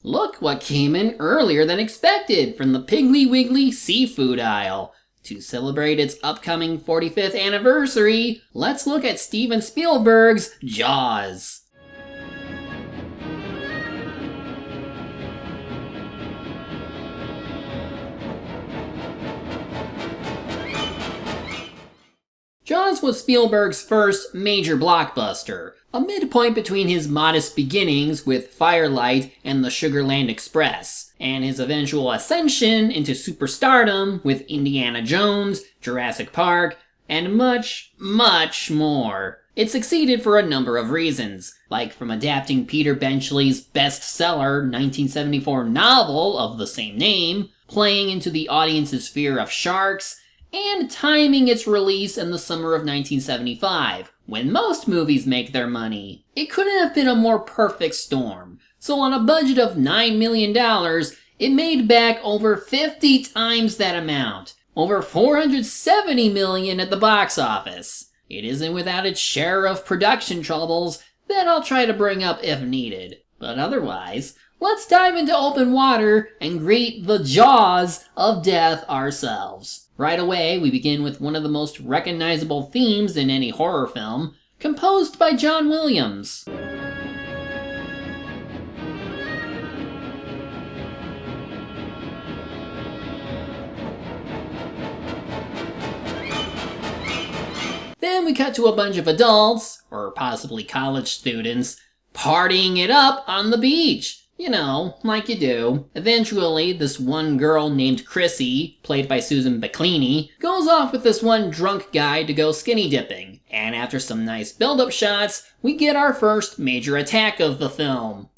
Look what came in earlier than expected from the Piggly Wiggly seafood aisle. To celebrate its upcoming 45th anniversary, let's look at Steven Spielberg's Jaws. Jaws was Spielberg's first major blockbuster, a midpoint between his modest beginnings with Firelight and the Sugarland Express, and his eventual ascension into superstardom with Indiana Jones, Jurassic Park, and much, much more. It succeeded for a number of reasons, like from adapting Peter Benchley's bestseller 1974 novel of the same name, playing into the audience's fear of sharks, and timing its release in the summer of 1975, when most movies make their money. It couldn't have been a more perfect storm. So on a budget of $9 million, it made back over 50 times that amount, over $470 million at the box office. It isn't without its share of production troubles that I'll try to bring up if needed. But otherwise, let's dive into open water and greet the jaws of death ourselves. Right away, we begin with one of the most recognizable themes in any horror film, composed by John Williams. Then we cut to a bunch of adults, or possibly college students, partying it up on the beach. You know, like you do. Eventually, this one girl named Chrissy, played by Susan Baclini, goes off with this one drunk guy to go skinny dipping. And after some nice build-up shots, we get our first major attack of the film.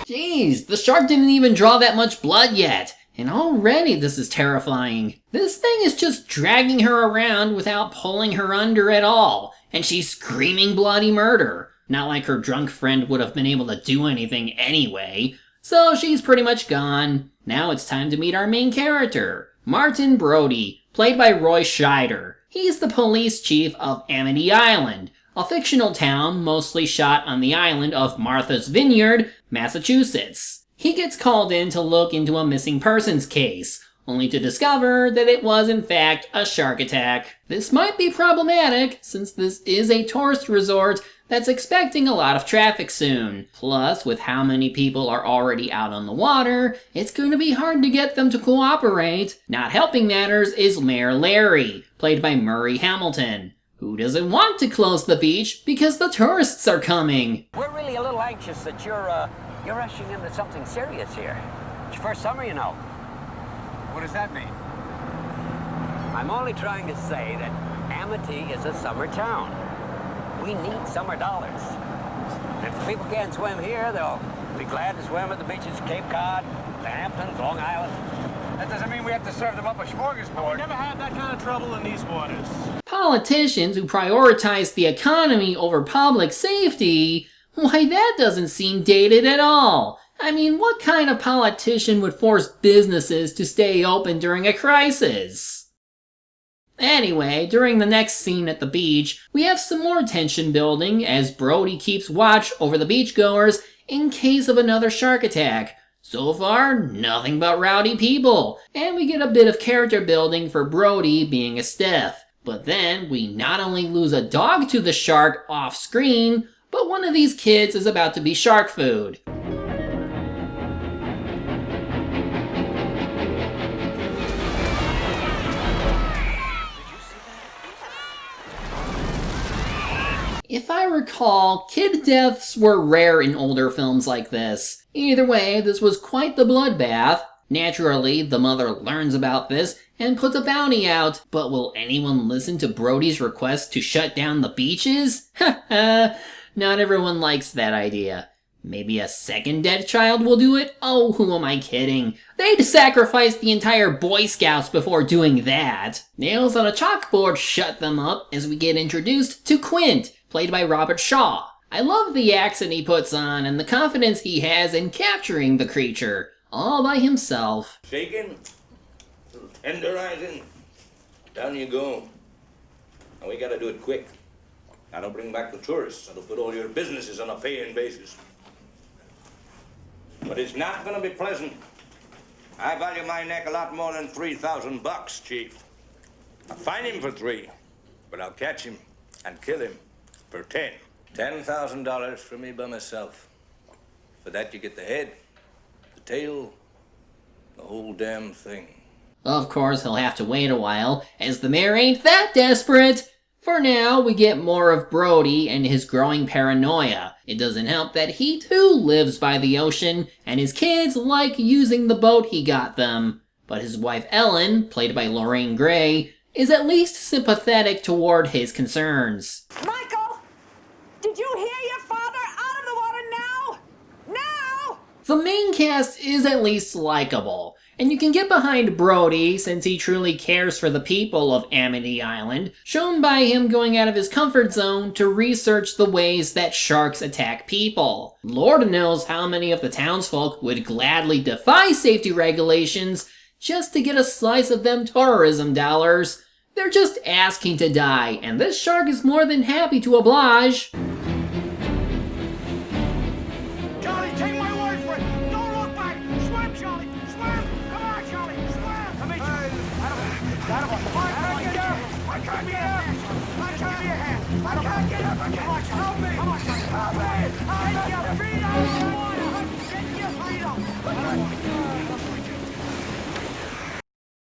Jeez, the shark didn't even draw that much blood yet, and already this is terrifying. This thing is just dragging her around without pulling her under at all, and she's screaming bloody murder. Not like her drunk friend would have been able to do anything anyway, so she's pretty much gone. Now it's time to meet our main character, Martin Brody, played by Roy Scheider. He's the police chief of Amity Island, a fictional town mostly shot on the island of Martha's Vineyard, Massachusetts. He gets called in to look into a missing persons case, only to discover that it was in fact a shark attack. This might be problematic, since this is a tourist resort that's expecting a lot of traffic soon. Plus, with how many people are already out on the water, it's going to be hard to get them to cooperate. Not helping matters is Mayor Larry, played by Murray Hamilton, who doesn't want to close the beach because the tourists are coming. We're really a little anxious that you're rushing into something serious here. It's your first summer, you know. What does that mean? I'm only trying to say that Amity is a summer town. We need summer dollars. And if the people can't swim here, they'll be glad to swim at the beaches of Cape Cod, the Hamptons, Long Island. That doesn't mean we have to serve them up a smorgasbord. We never had that kind of trouble in these waters. Politicians who prioritize the economy over public safety? Why, that doesn't seem dated at all. I mean, what kind of politician would force businesses to stay open during a crisis? Anyway, during the next scene at the beach, we have some more tension building as Brody keeps watch over the beachgoers in case of another shark attack. So far, nothing but rowdy people, and we get a bit of character building for Brody being a stiff. But then, we not only lose a dog to the shark off screen, but one of these kids is about to be shark food. If I recall, kid deaths were rare in older films like this. Either way, this was quite the bloodbath. Naturally, the mother learns about this and puts a bounty out, but will anyone listen to Brody's request to shut down the beaches? Haha, not everyone likes that idea. Maybe a second dead child will do it? Oh, who am I kidding? They'd sacrifice the entire Boy Scouts before doing that. Nails on a chalkboard shut them up as we get introduced to Quint, played by Robert Shaw. I love the accent he puts on and the confidence he has in capturing the creature. all by himself. Shaking, tenderizing, down you go. And we gotta do it quick. That'll bring back the tourists. That'll put all your businesses on a paying basis. But it's not gonna be pleasant. I value my neck a lot more than $3,000, Chief. I'll find him for 3, but I'll catch him and kill him for 10. $10,000 for me by myself. For that you get the head, the tail, the whole damn thing. Of course, he'll have to wait a while, as the mayor ain't that desperate. For now, we get more of Brody and his growing paranoia. It doesn't help that he too lives by the ocean, and his kids like using the boat he got them. But his wife Ellen, played by Lorraine Gray, is at least sympathetic toward his concerns. Michael! Did you hear your father? Out of the water now! Now! The main cast is at least likable, and you can get behind Brody since he truly cares for the people of Amity Island, shown by him going out of his comfort zone to research the ways that sharks attack people. Lord knows how many of the townsfolk would gladly defy safety regulations just to get a slice of them tourism dollars. They're just asking to die, and this shark is more than happy to oblige. Charlie, take my word for it. Don't look back. Swim, Charlie. Swim. Come on, Charlie. Swim. Come here, Charlie. I can't get up. I can't get up. I can't get up. Come on, help me. Come on, help me. Get your feet out of the water. Get your feet up.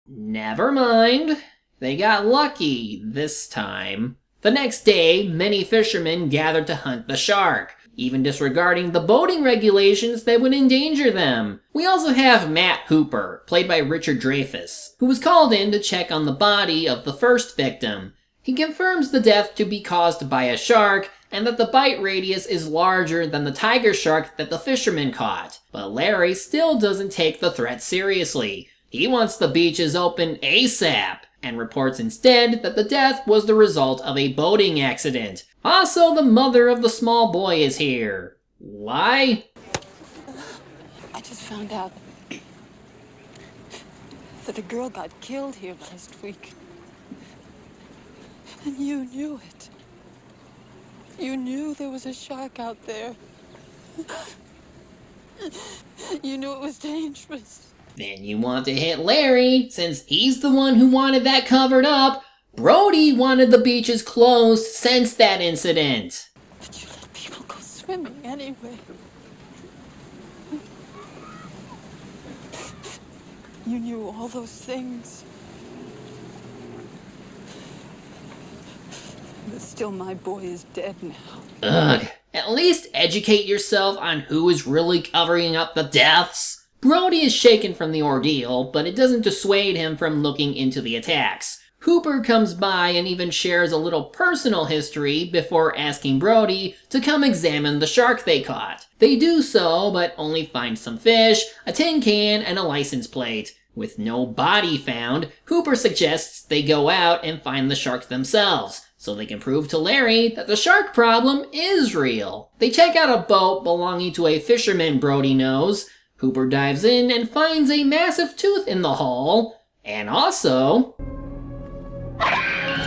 Never mind. They got lucky this time. The next day, many fishermen gathered to hunt the shark, even disregarding the boating regulations that would endanger them. We also have Matt Hooper, played by Richard Dreyfuss, who was called in to check on the body of the first victim. He confirms the death to be caused by a shark, and that the bite radius is larger than the tiger shark that the fishermen caught. But Larry still doesn't take the threat seriously. He wants the beaches open ASAP, and reports instead that the death was the result of a boating accident. Also, the mother of the small boy is here. Why? I just found out that a girl got killed here last week. And you knew it. You knew there was a shark out there. You knew it was dangerous. Then you want to hit Larry, since he's the one who wanted that covered up. Brody wanted the beaches closed since that incident. But you let people go swimming anyway. You knew all those things. But still, my boy is dead now. Ugh. At least educate yourself on who is really covering up the deaths. Brody is shaken from the ordeal, but it doesn't dissuade him from looking into the attacks. Hooper comes by and even shares a little personal history before asking Brody to come examine the shark they caught. They do so, but only find some fish, a tin can, and a license plate. With no body found, Hooper suggests they go out and find the shark themselves, so they can prove to Larry that the shark problem is real. They check out a boat belonging to a fisherman Brody knows. Hooper dives in and finds a massive tooth in the hull, and also...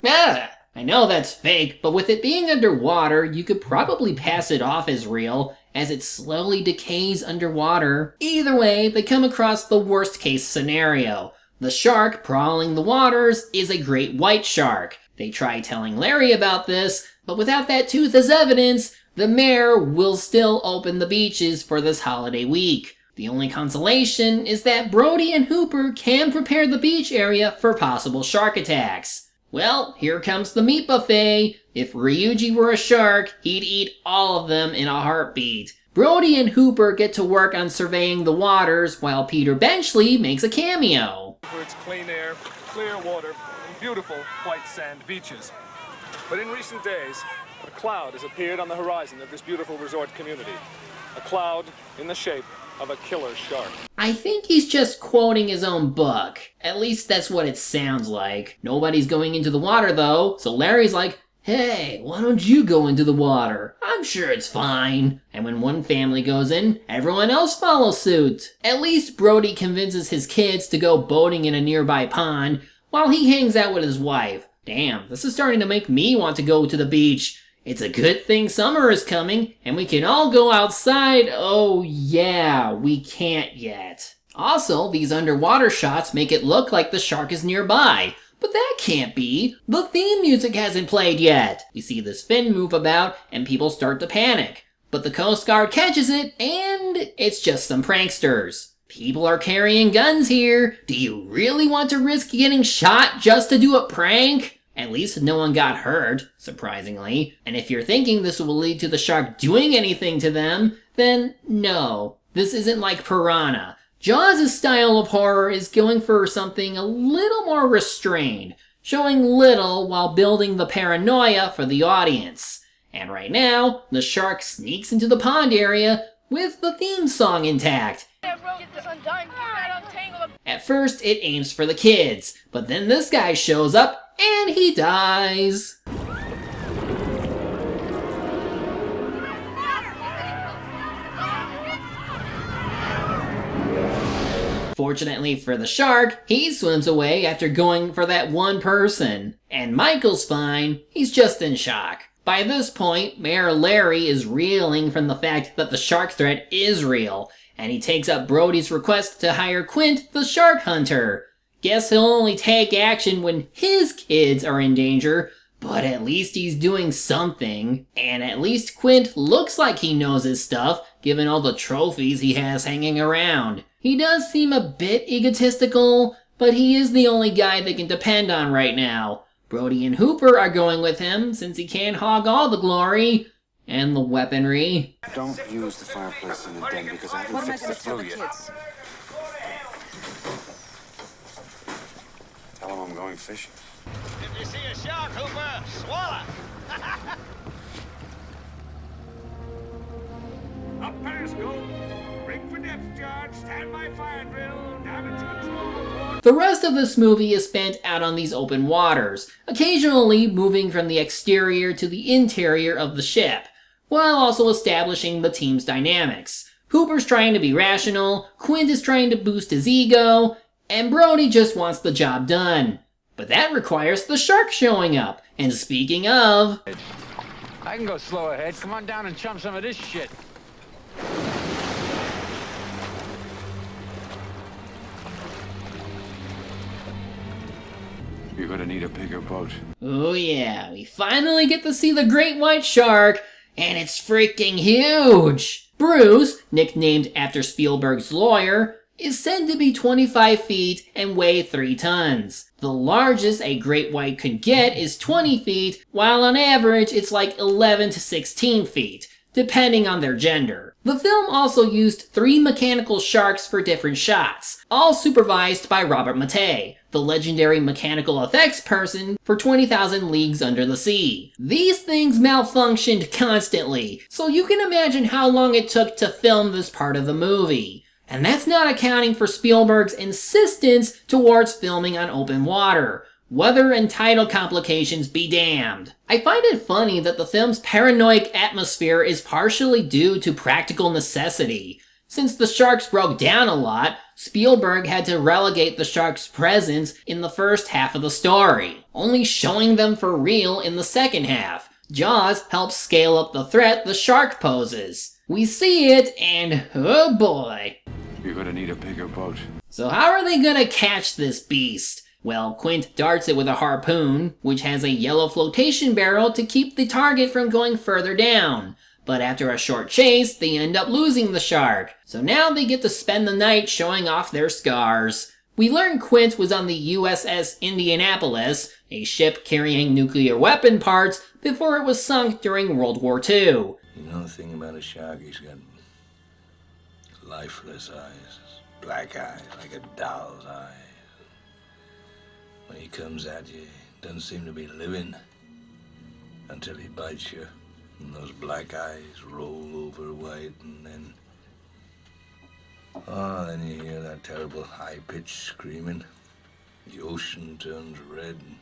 I know that's fake, but with it being underwater, you could probably pass it off as real, as it slowly decays underwater. Either way, they come across the worst case scenario. The shark prowling the waters is a great white shark. They try telling Larry about this, but without that tooth as evidence, the mayor will still open the beaches for this holiday week. The only consolation is that Brody and Hooper can prepare the beach area for possible shark attacks. Well, here comes the meat buffet. If Ryuji were a shark, he'd eat all of them in a heartbeat. Brody and Hooper get to work on surveying the waters while Peter Benchley makes a cameo. For its clean air, clear water, and beautiful white sand beaches. But in recent days, a cloud has appeared on the horizon of this beautiful resort community. A cloud in the shape of a killer shark. I think he's just quoting his own book. At least that's what it sounds like. Nobody's going into the water though, so Larry's like, "Hey, why don't you go into the water? I'm sure it's fine." And when one family goes in, everyone else follows suit. At least Brody convinces his kids to go boating in a nearby pond while he hangs out with his wife. Damn, this is starting to make me want to go to the beach. It's a good thing summer is coming and we can all go outside. Oh yeah, we can't yet. Also, these underwater shots make it look like the shark is nearby. But that can't be. The theme music hasn't played yet. We see this fin move about and people start to panic. But the Coast Guard catches it and it's just some pranksters. People are carrying guns here. Do you really want to risk getting shot just to do a prank? At least no one got hurt, surprisingly. And if you're thinking this will lead to the shark doing anything to them, then no. This isn't like Piranha. Jaws' style of horror is going for something a little more restrained, showing little while building the paranoia for the audience. And right now, the shark sneaks into the pond area with the theme song intact. At first, it aims for the kids, but then this guy shows up and he dies. Fortunately for the shark, he swims away after going for that one person. And Michael's fine, he's just in shock. By this point, Mayor Larry is reeling from the fact that the shark threat is real, and he takes up Brody's request to hire Quint, the shark hunter. Guess he'll only take action when his kids are in danger, but at least he's doing something. And at least Quint looks like he knows his stuff, given all the trophies he has hanging around. He does seem a bit egotistical, but he is the only guy they can depend on right now. Brody and Hooper are going with him, since he can't hog all the glory and the weaponry. Don't use the fireplace in the den because I haven't fixed the flue yet. Tell them I'm going fishing. If you see a shark, Hooper, swallow. Up periscope. Ring for depth charge. Stand by fire drill. Damage control. The rest of this movie is spent out on these open waters, occasionally moving from the exterior to the interior of the ship, while also establishing the team's dynamics. Hooper's trying to be rational, Quint is trying to boost his ego, and Brody just wants the job done. But that requires the shark showing up. And speaking of... I can go slow ahead. Come on down and chum some of this shit. You're gonna need a bigger boat. Oh yeah, we finally get to see the great white shark, and it's freaking huge! Bruce, nicknamed after Spielberg's lawyer, is said to be 25 feet and weigh 3 tons. The largest a great white could get is 20 feet, while on average it's like 11 to 16 feet, depending on their gender. The film also used 3 mechanical sharks for different shots, all supervised by Robert Mattei, the legendary mechanical effects person for 20,000 Leagues Under the Sea. These things malfunctioned constantly, so you can imagine how long it took to film this part of the movie. And that's not accounting for Spielberg's insistence towards filming on open water. Weather and tidal complications be damned. I find it funny that the film's paranoid atmosphere is partially due to practical necessity. Since the sharks broke down a lot, Spielberg had to relegate the sharks' presence in the first half of the story, only showing them for real in the second half. Jaws helps scale up the threat the shark poses. We see it, and oh boy. You're gonna need a bigger boat. So how are they gonna catch this beast? Well, Quint darts it with a harpoon, which has a yellow flotation barrel to keep the target from going further down. But after a short chase, they end up losing the shark. So now they get to spend the night showing off their scars. We learn Quint was on the USS Indianapolis, a ship carrying nuclear weapon parts, before it was sunk during World War II. You know the thing about a shark, he's got lifeless eyes, black eyes, like a doll's eyes. When he comes at you, he doesn't seem to be living until he bites you. And those black eyes roll over white, and then... oh, then you hear that terrible high-pitched screaming. The ocean turns red, and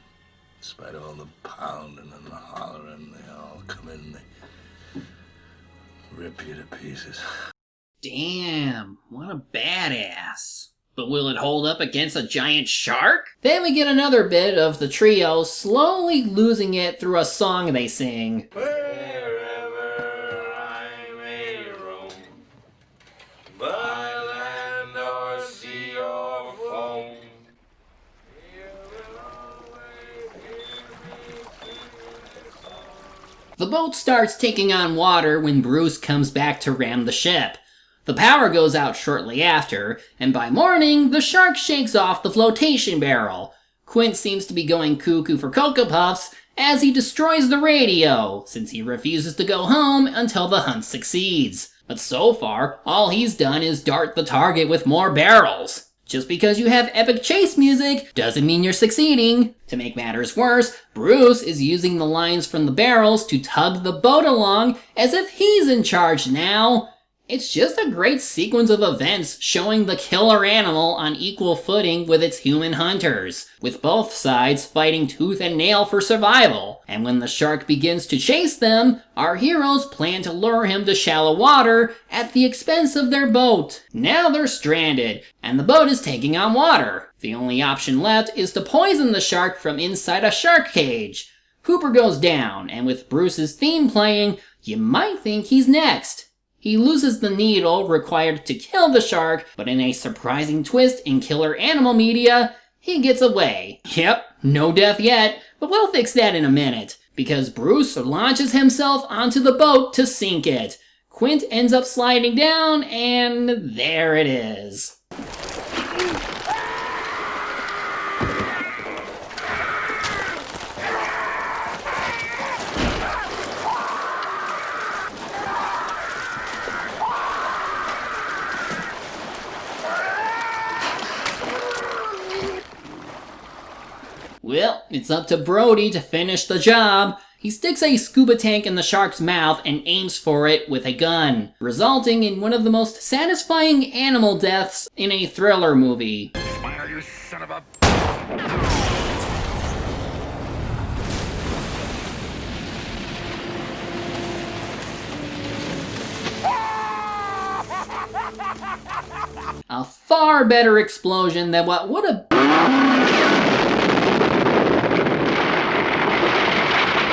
Despite all the pounding and the hollering, they all come in and they rip you to pieces. Damn, what a badass. But will it hold up against a giant shark? Then we get another bit of the trio slowly losing it through a song they sing. Wherever I may roam, by land or sea or foam, you will always hear me sing this song. The boat starts taking on water when Bruce comes back to ram the ship. The power goes out shortly after, and by morning, the shark shakes off the flotation barrel. Quint seems to be going cuckoo for Cocoa Puffs as he destroys the radio, since he refuses to go home until the hunt succeeds. But so far, all he's done is dart the target with more barrels. Just because you have epic chase music doesn't mean you're succeeding. To make matters worse, Bruce is using the lines from the barrels to tug the boat along as if he's in charge now. It's just a great sequence of events showing the killer animal on equal footing with its human hunters, with both sides fighting tooth and nail for survival. And when the shark begins to chase them, our heroes plan to lure him to shallow water at the expense of their boat. Now they're stranded, and the boat is taking on water. The only option left is to poison the shark from inside a shark cage. Hooper goes down, and with Bruce's theme playing, you might think he's next. He loses the needle required to kill the shark, but in a surprising twist in killer animal media, he gets away. Yep, no death yet, but we'll fix that in a minute, because Bruce launches himself onto the boat to sink it. Quint ends up sliding down, and there it is. Well, it's up to Brody to finish the job. He sticks a scuba tank in the shark's mouth and aims for it with a gun, resulting in one of the most satisfying animal deaths in a thriller movie. Smile, you son of a... A far better explosion than what would have...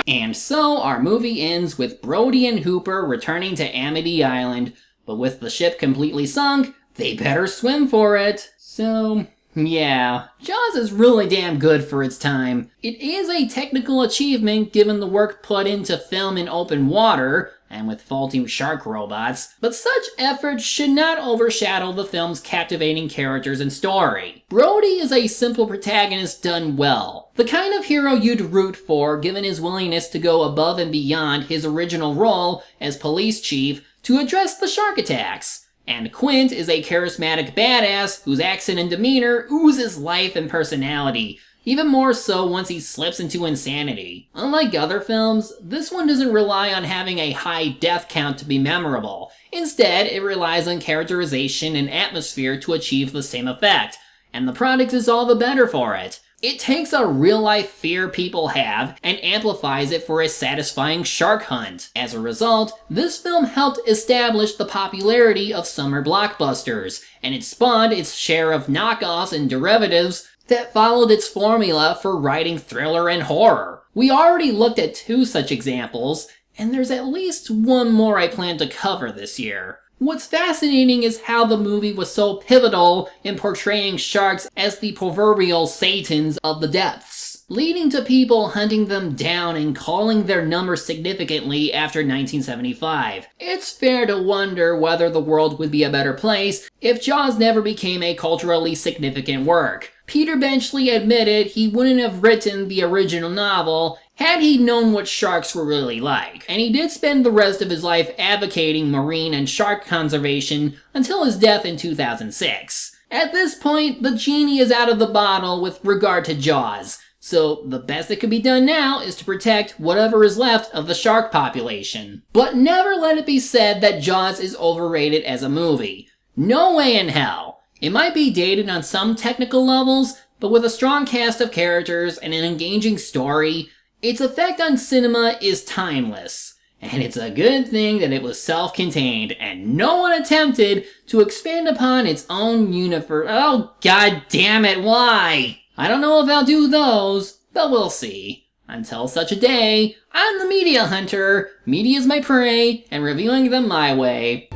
And so our movie ends with Brody and Hooper returning to Amity Island, but with the ship completely sunk, they better swim for it. So, yeah, Jaws is really damn good for its time. It is a technical achievement given the work put into film in open water, and with faulty shark robots, but such effort should not overshadow the film's captivating characters and story. Brody is a simple protagonist done well, the kind of hero you'd root for given his willingness to go above and beyond his original role as police chief to address the shark attacks. And Quint is a charismatic badass whose accent and demeanor oozes life and personality, even more so once he slips into insanity. Unlike other films, this one doesn't rely on having a high death count to be memorable. Instead, it relies on characterization and atmosphere to achieve the same effect, and the product is all the better for it. It takes a real-life fear people have and amplifies it for a satisfying shark hunt. As a result, this film helped establish the popularity of summer blockbusters, and it spawned its share of knockoffs and derivatives that followed its formula for writing thriller and horror. We already looked at 2 such examples, and there's at least one more I plan to cover this year. What's fascinating is how the movie was so pivotal in portraying sharks as the proverbial satans of the depths, leading to people hunting them down and calling their number significantly after 1975. It's fair to wonder whether the world would be a better place if Jaws never became a culturally significant work. Peter Benchley admitted he wouldn't have written the original novel had he known what sharks were really like, and he did spend the rest of his life advocating marine and shark conservation until his death in 2006. At this point, the genie is out of the bottle with regard to Jaws, so the best that could be done now is to protect whatever is left of the shark population. But never let it be said that Jaws is overrated as a movie. No way in hell. It might be dated on some technical levels, But with a strong cast of characters and an engaging story, its effect on cinema is timeless. And it's a good thing that it was self-contained and no one attempted to expand upon its own universe. Oh, god damn it, why? I don't know if I'll do those, but we'll see. Until such a day, I'm the Media Hunter, media's my prey, and reviewing them my way.